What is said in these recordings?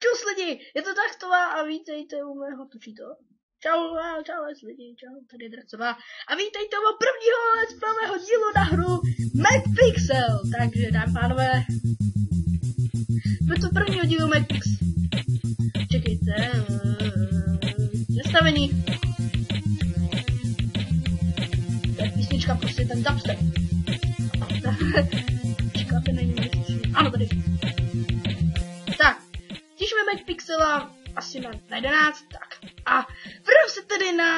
Čus lidi, je to Dracová a vítejte u mého točíto. Čau lidi, čau, tady je Dracová. A vítejte u prvního let's playového dílu na hru MacPixel. Takže dámy pánové, je to prvního dílu MacPixel. Čekejte, nastavení. To je písnička, prostě ten dubstep. Čekáte, není ano, tady. Tak, těšíme MacPixela asi na 11, tak. A vrám se tedy na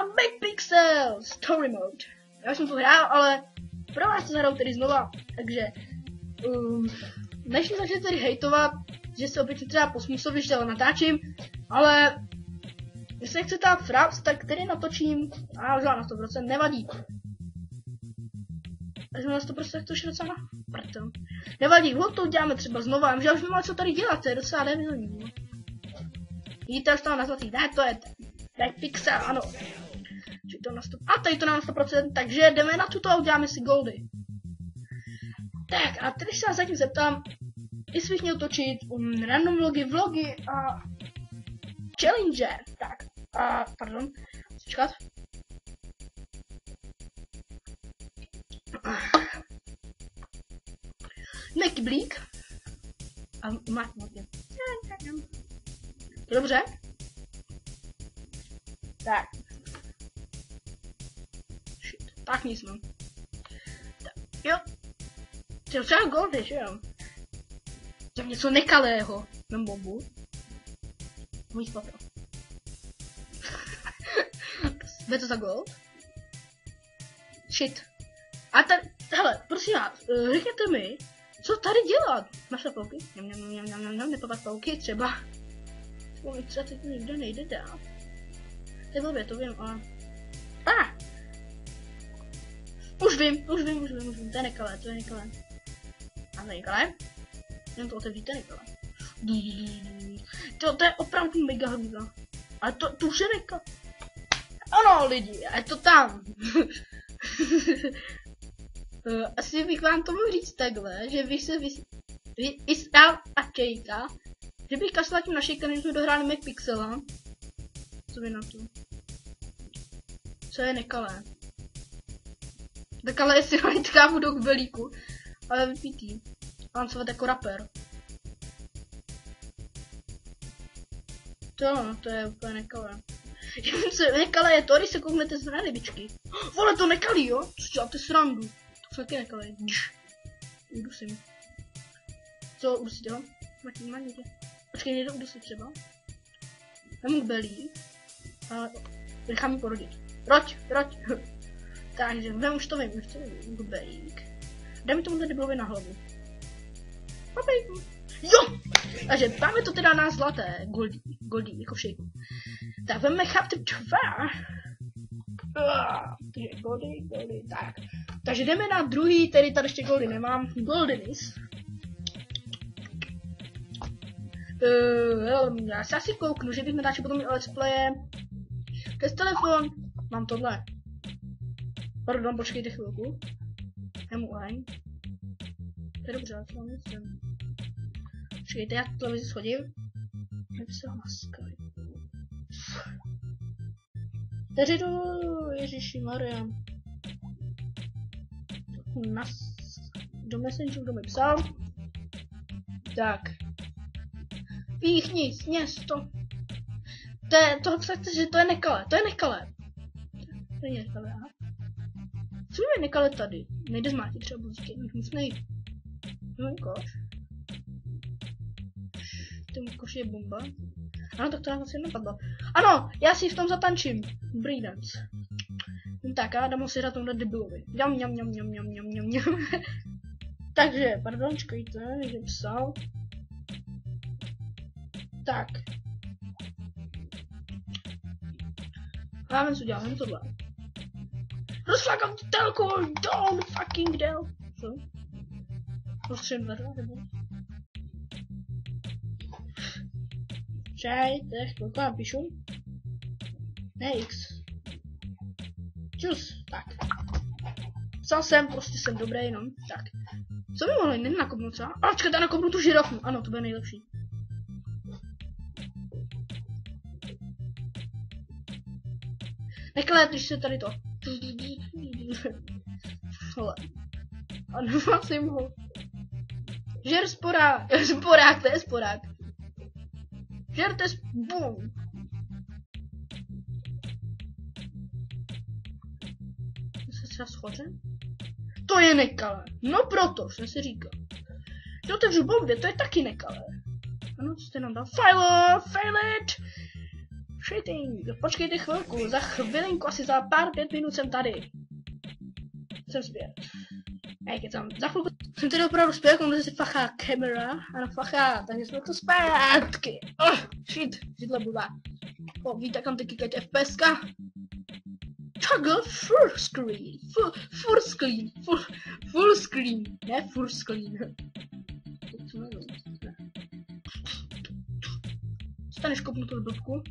MacPixel Story Mode. Já jsem to hrál, ale pro vás to zahraju tedy znova. Takže, než mi začne tedy hejtovat, že se obecně třeba posmusovi, že to natáčím, ale jestli chcete dát fraps, tak tedy natočím a už na 100%, nevadí. Takže na 100% tak to už docela na prto. Nevadí, to uděláme třeba znova, já už nemám co tady dělat, to je docela debilní. Vidíte, už tam na zlatý, ne, to je MacPixel, ano. To na 100%. A tady to na 100%, takže jdeme na tuto a uděláme si goldy. Tak, a teď se vás zatím zeptám, jestli bych měl točit random vlogy a challenge. Tak, a pardon, čekat. Neký blík. A máte. Dobře. Tak. Shit. Tak nic mám. Tak. Jo. To třeba goldy, že jo? Jsem něco nekalého. Mám bombu. Můj spotro. Bude to za gold? Shit. A tady, hele, prosím vás, řekněte mi, co tady dělat? Máš plouky? Nepovat plouky, třeba. Třeba teď nikdo nejde dál. To je blbě, to vím, ale... Už vím, to je nekalé, A nekalé? Jen to otevřít, to je nekalé. To je opravdu mega hrůza. Ale to už je nekalé. Ano lidi, a je to tam. Asi bych vám to mohl říct takhle, že vy a Čejka, že bych kašla tím na Šejka, než jsme dohráli MacPixela. Co vy na to? Co je nekalé? Nekalé je si najít kávu do kbelíku, ale vypítý. Lancovat jako rapper. To je úplně nekalé. Nekalé je to, když se kouknete z rybičky. Vole, to nekalý, jo? Co děláte srandu? To taky nekalé. Udusím. Co, udusíte ho? Má někde. Počkej, někdo udusí třeba. Mám kbelí. Ale nechám mi porodit. Roď. Takže, už to vím. Kbelík. Daj mi tomu tady debilovi na hlavu. Papejku. Jo! Takže dáme to teda na zlaté. Goldí, jako všechno. Tak veme chapter 2. Takže goldy, tak. Takže jdeme na druhý, tedy tady ještě goldy nemám. Goldenis. Já se asi kouknu, že bych natáčel potom let's playe. Přes telefon. Mám tohle. Pardon, počkejte chvilku. M1. To je dobře, ale to mám nic. Počkejte, já televizi schodím. Nepsal na Skype. Tady jdu, ježišimarja. Do Messengeru, kdo mi psal. Tak. Píchni, sněz to. To chcete, že to je nekalé. To je nekalé, aha. Co je nekalé tady? Nejde zmátit třeba budíky, musíme jít. No, koš. Ten koš je bomba. Ano, tak to nás asi napadlo. Ano, já si v tom zatančím. Dobrý dance. Tak, já dám si hrát tomhle debilovi. Mňam. Takže, pardon, čekajte, že psal. Tak. Máme co dělat, jen tohle. Rozflakám ti telku, down fucking del. Co? Rozstřelím dveře, nebo? Čajte, chvilku napíšu. Ne X. Čus, tak. Psal jsem, prostě jsem dobrý, no. Tak. Co by mohli, nenakopnout třeba? A počkat, já nakopnu tu žirafu. Ano, to bude nejlepší. Nekale, když se tady to. Hele. A nemám ho. Žer sporák. Sporák, to je sporák. Žerte bum. Se třeba schoře? To je nekalé. No proto jsem si říkal. Že otevřu bombě, to je taky nekalé. Ano, co jste nám dal? Fail it! Shitting. Počkejte chvilku, za chvilinku, asi za pár 5 minut jsem tady. Jsem zpět. Jak je tam? Za chvilku jsem tady opravdu zpět, protože si fachá kamera. Ano, fachá, takže jsme to zpátky. Shit, židle blbá. Víte, kam ty klikajte FPSka? Toggle full screen. Full screen. Full screen. Ne full screen. Staneš kopnutou blbku.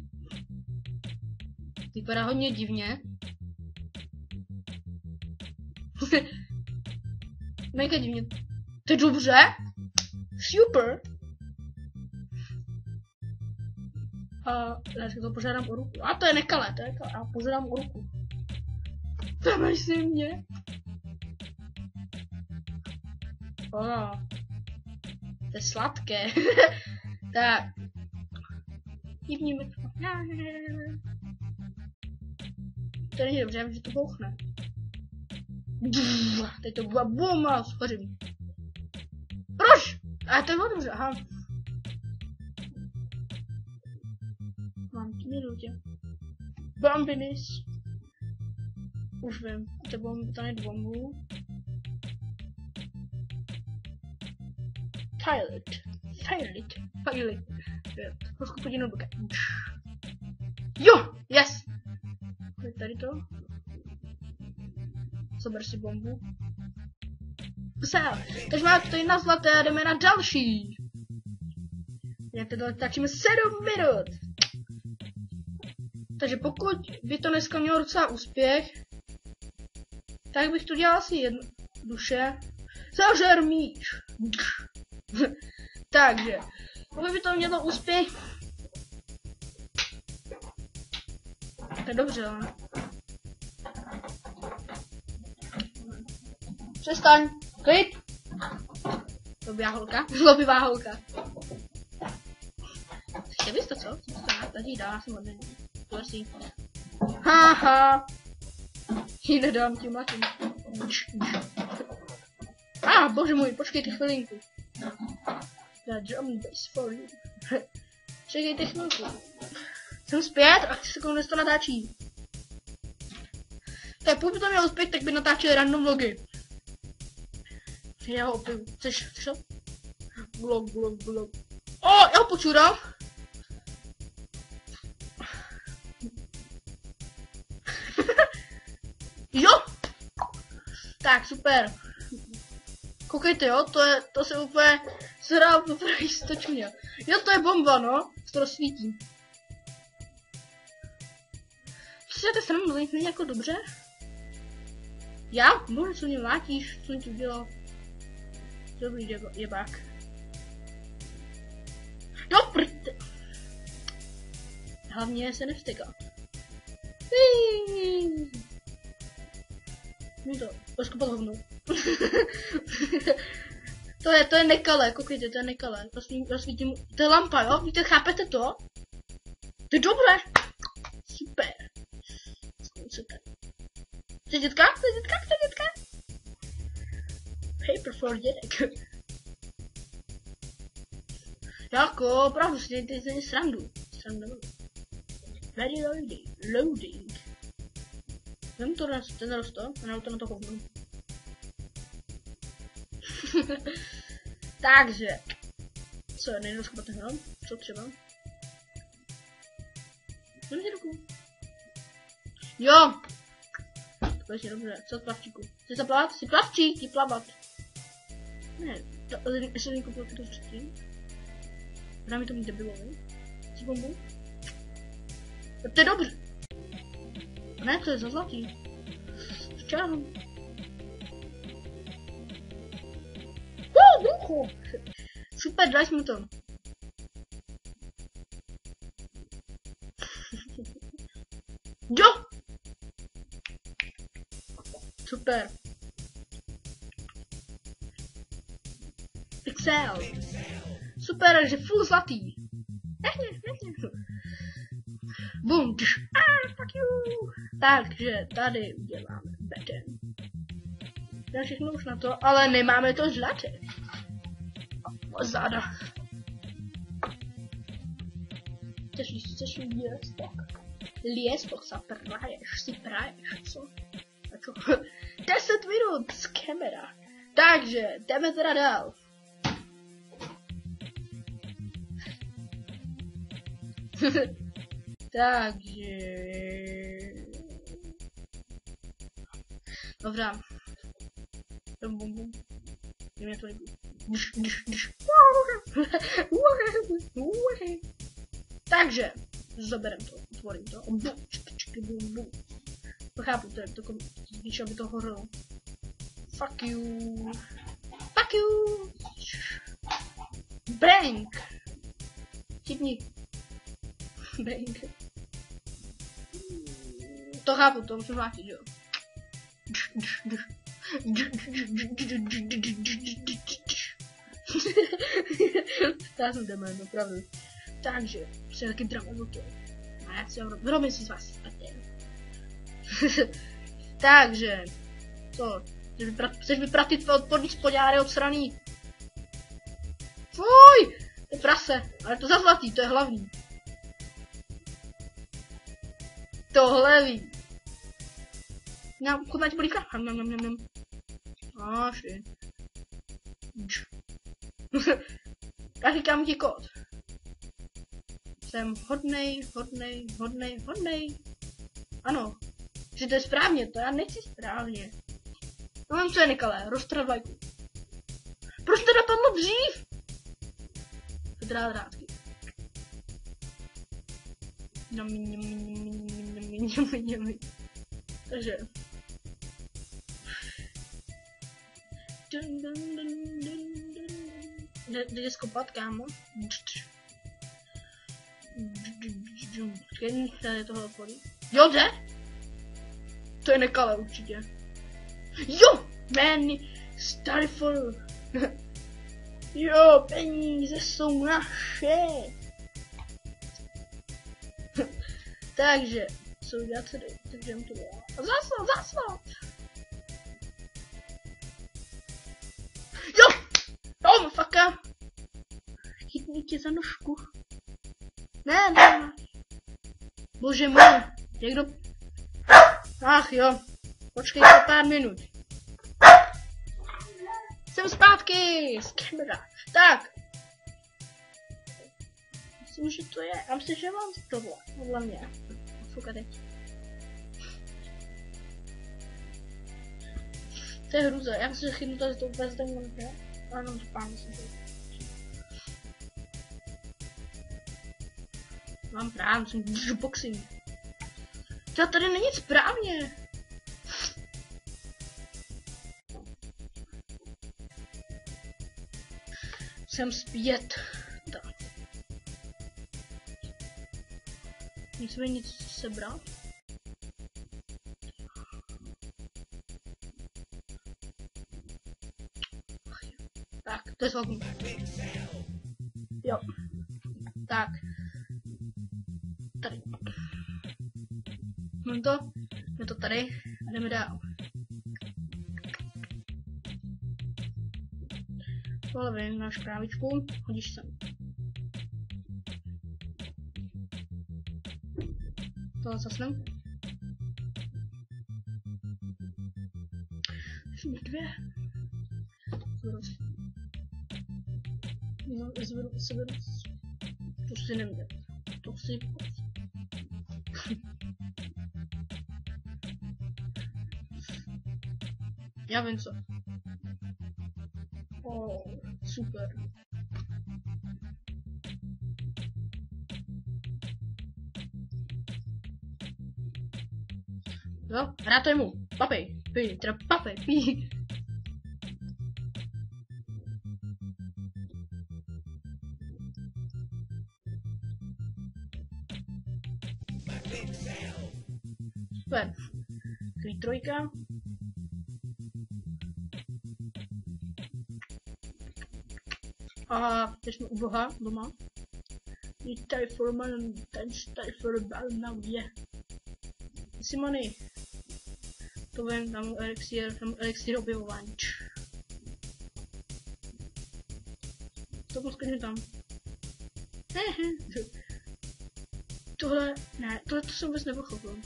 Vypadá hodně divně. Mega divně. To je dobře? Super. Já to požádám o ruku. A to je nekalé, to je nekalé. A požádám o ruku. Dámej si mě. To je sladké. Tak. Jibníme to. To není dobře, já vím, že to bouchne. Teď to byla bomba, schořím. Proč? A to bylo dobře, aha. Mám minutě. Bombinis. Už vím, to nejde bombu. Pilot. Trošku podínu boka. Jo, yes! Tady to. Zober si bombu. Takže máme to na zlaté a jdeme na další. Jak to dotačíme 7 minut. Takže pokud by to dneska mělo docela úspěch, tak bych to dělal asi jednoduše. Zažer míč. Takže, pokud by to mělo úspěch, to je dobře, ale. Přestaň, klid. Zlobivá holka. Chcete bys to, co? Tady dá, jsem hodně. Prosím. Haha. Ji nedám tím latem. Bože můj, počkejte chvilinku. The drum bass for you. Čekejte chvilku. Jsem zpět a chci se konec to natáčí. Tak pokud by to mělo zpět, tak by natáčeli random vlogy. Já ho opiju. Chceš to? Vlog. Já ho počurám. Jo! Tak, super. Koukejte, jo, to se úplně zhrál poprvé stočně. Jo, to je bomba, no, to rozsvítí. Přijďte se mnou, není jako dobře? Já? Bože, co mě látíš, co mě ti udělal? Dobrý jebák. Do prd... Hlavně se nevstyká. Můj to, rozkopat hovno. To je nekalé, koukejte, to je nekalé. Rozsvítím, to je lampa, jo? Víte, chápete to? To je dobré. Super. Chce dětka? Paper for dětek. Jako, opravdu si dejte srandu. Very loading. Vem to ten rosto, a to na to hovnu. Takže. Co, nejdu schopat ten hrom? Co třeba? Dej ruku. Jo! To je dobře, co plavčíku? Chci zaplavat? Jsi plavčík, jdi plavat. Ne, ještě jsem koupil to předtím. Dá mi to mít debilovi. Chci bombu? To je dobře. Ne, to je za zlatý. Včáhnu. Duchu. Super, dali jsme to. Jo! Super. Pixel. Super, že full zlatý. Bum. Fuck you. Takže tady uděláme beten. Já všechno už na to, ale nemáme to zlaté. Záda. Chceš liestok sa praješ, co? A čo? 10 minut z kamera. Takže, jdeme teda dál. Takže... Dobrá. Bum. Mě to líbí. Takže, zoberem to, otvorím to. Chápu, to je to, když by to horelo. Fuck you. Bank. Chytni. Bank. To chápu, to musím vrátit, jo. Já jsem demon, opravdu. Takže, jsem taky dramovoky. A já si robím si z vás spatěn. Takže, co? Chceš vypratit tvé odporný spodňáry odsraný? Fuj! To je prase, ale to za zlatý, to je hlavní. Tohle ví. Chutná ti bolíka? Shit. Já říkám ti kód. Jsem hodnej. Ano, že to je správně, to já nechci správně. No mám co je nekalé, roztrhat vlajku. Proč to napadlo dřív? Drátky. Takže. Jde skopat, kámo. Počkej, tady tohle otvorí. Jo, jde? To je nekalé určitě. Jo! Man, Starfall. Jo, peníze jsou naše. Takže, co udělat tady? Takže mu to dělá. Zaslat! Jo! Oh, fucka! Chytni tě za nožku. Ne. Bože můj, někdo... Ach jo, počkejte pár minut. Jsem zpátky z kamera. Tak. Myslím, že to je. Já myslím, že mám tohle. Podle mě. Fuka teď. To je hruza. Já myslím, že chytnu to z toho bez demona. Ano, pán jsem to. Mám právě, musím boxing. To tady není správně. Jsem zpět. Tak. Musíme nic sebrat. Tak, to je celkem. Jo. Tak. Tady. Mám to tady a jdeme dál. Tohle vím, máš krávičku, hodíš sem. Tohle zasnem. Dvě. Zvedu. To si neměl. To si... Já vím co. Super. Jo, hráte mu. Papej, pij, teda papej, pij. Super. Klid trojka. A teď jsme u Boha doma. Need time for money, time for a now, yeah. Simony. To vím, tam elixír objevování. To poskočím tam. Tohle, ne, tohle to jsem vůbec nepochopil.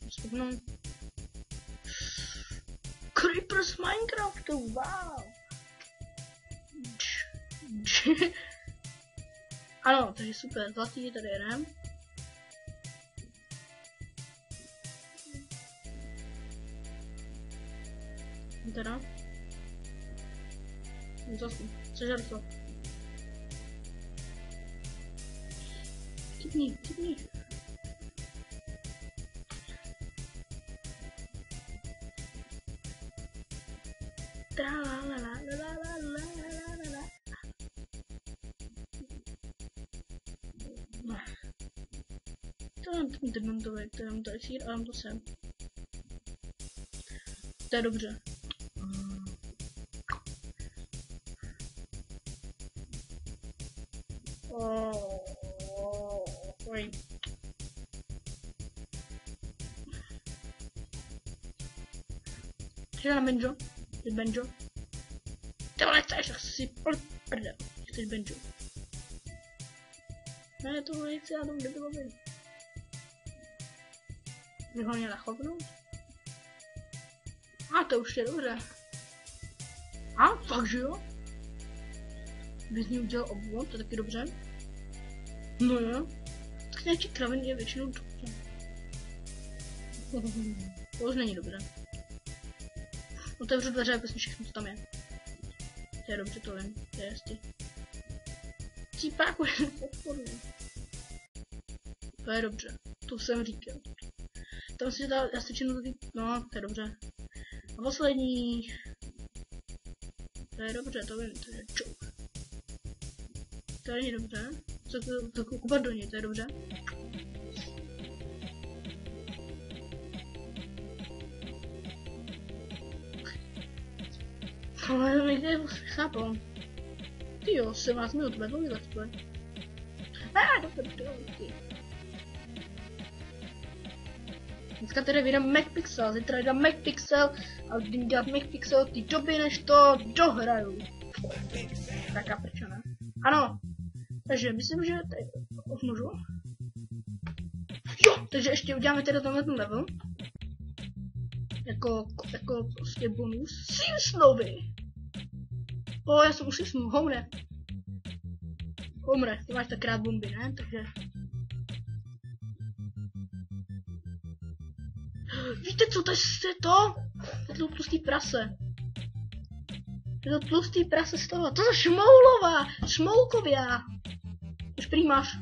Schopnou. Creepers Minecraftu, wow. Ano, takže super, zlatý tady jedem. Teda. Zase, sežer to. Tipni. To mám ten dementový, to mám to elixír a mám to sem. To je dobře. Oj. Chci na banjo? Chceš banjo? Tohle nechceš, tak si prdel. Chceš banjo? Ne, tohle nechci, já tomu debilovi. Bych ho měla chopnout? A to už je dobře. A fakt, že jo? Bych z ní udělal obvod, to je taky dobře. No jo. Tak nějaký kravin je většinou dobře. To už není dobře. Otevřu dveře, jako všechno, co tam je. To je dobře, to vím, to je jistý. Cípáku je podporu. To je dobře, to jsem říkal. Tam si dá jastričinu do no, to je dobře. A poslední. To je dobře, to vím, to je joke. To není dobře. To kupat do něj, to je dobře. Ale někde chápal. Ty jo, 17 minut, bude dlouhý let's play. Dneska tedy vydám MacPixel, zítra vydám MacPixel a když dělat MacPixel ty doby, než to dohraju. Tak a proč ne? Ano, takže myslím, že tady můžu. Jo, takže ještě uděláme teda tenhle ten level. Jako prostě bonus. Simsnovi! O, já jsem už Simsnov, Homre, ty máš tak rád bomby, ne? Takže... Víte co, to je to? To je to tlustý prase. To je to tlustý prase z toho. To je Šmoulová! Šmoulkovia! Už prý máš.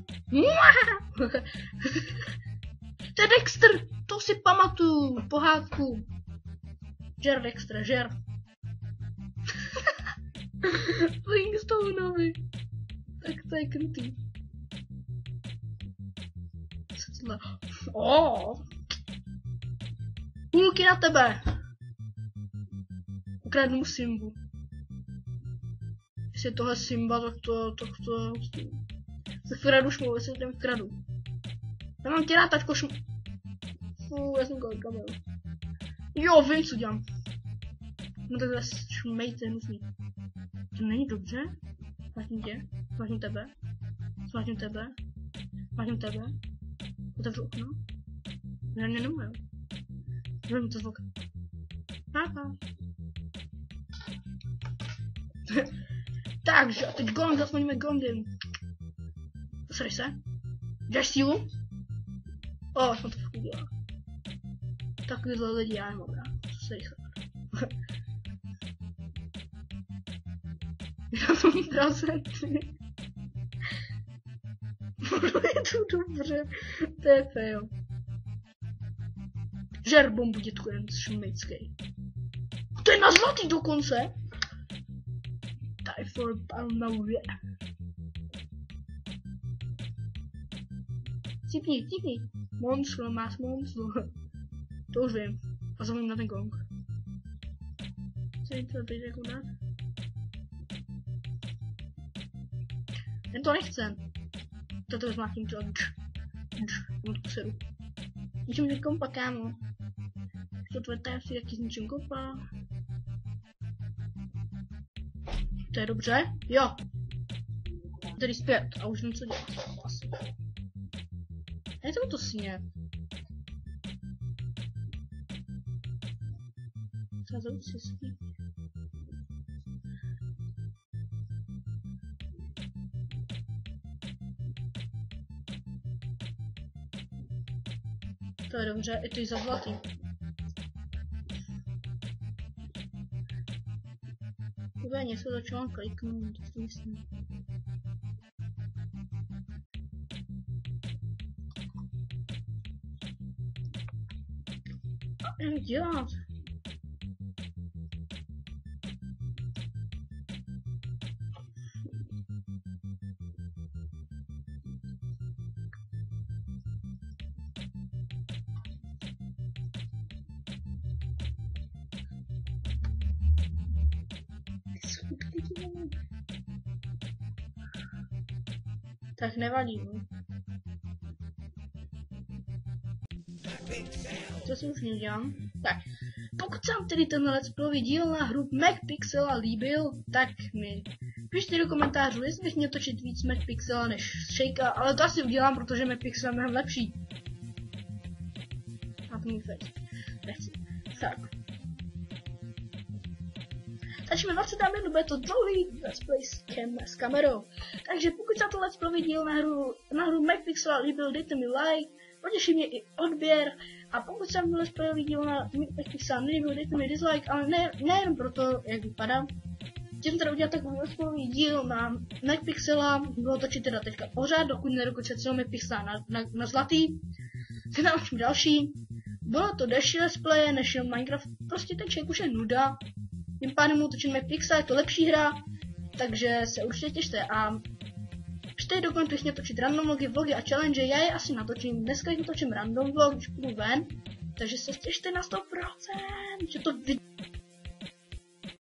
To je Dexter! To si pamatuju! Pohádku! Žer Dexter, žer. Flintstonovi. Tak to je krutý. Co tohle? Půlky na tebe! Ukradnu mu Simbu. Jestli je tohle Simba, tak to... Se Fradu šmou, jestli ten Fradu. Já mám tě rád, tačko já jsem kolika byl. Jo, vím, co dělám. No takhle šmejte, hnusný. To není dobře? Smážím tě, smážím tebe. Smážím tebe. Smážím tebe. Otevřu okno. Já mě nemůžu. Zvím to zvuk. Aha. Takže, a teď gong, zasvoníme gongem. Posrej se. Děláš sílu? O, jsem to fakt udělal. Takovýhle lidi já nemám rád. Posrej se. Já jsem prasentý. Je to dobře. To je fail. Žer bombu, dětku, jen šumejckej. To je na zlatý dokonce. Die for Palmavě. Cipni. Monstro, máš monstro. To už vím. A zavím na ten gong. Chci to teď jako dát. Jen to nechcem. Toto zmátím to. To seru. Ničím nekompa, kámo. To tvoje tajemství, jaký s ničím kopá. To je dobře? Jo. Tady zpět a už vím, co dělat. Asi. Je to sně. Sázou si spí. To je dobře, je to i za zlatý. Bude něco začalo kliknout, to si myslím. Jak dělat? Tak nevadí, no. To si už nedělám. Tak, pokud se vám tedy tenhle let's play díl na hru MacPixela líbil, tak mi pište do komentářů, jestli bych měl točit víc MacPixela než Shakea, ale to asi udělám, protože MacPixel je mnohem lepší. A to můj face. Nechci. Tak. Začneme 20 minut, bude to dlouhý let's play s kamerou. Takže pokud se to let's play díl na hru MacPixela líbil, dejte mi like, potěší mě i odběr. A pokud se vám let's play díl na MacPixela nelíbil, dejte mi dislike, ale nejen proto, jak vypadá. Chtěl jsem teda udělat takový let's play díl na MacPixela, bylo točit teda teďka pořád, dokud nedokončím celou MacPixela na zlatý. Se naučím další. Bylo to delší let's play než Minecraft, prostě ten člověk už je nuda. Tím pádem utočím MacPixela, je to lepší hra, takže se určitě těšte a ještě dokud bych měl točit random vlogy a challenge, já je asi natočím, dneska jich natočím random vlog, když půjdu ven, takže se těšte na 100%, že to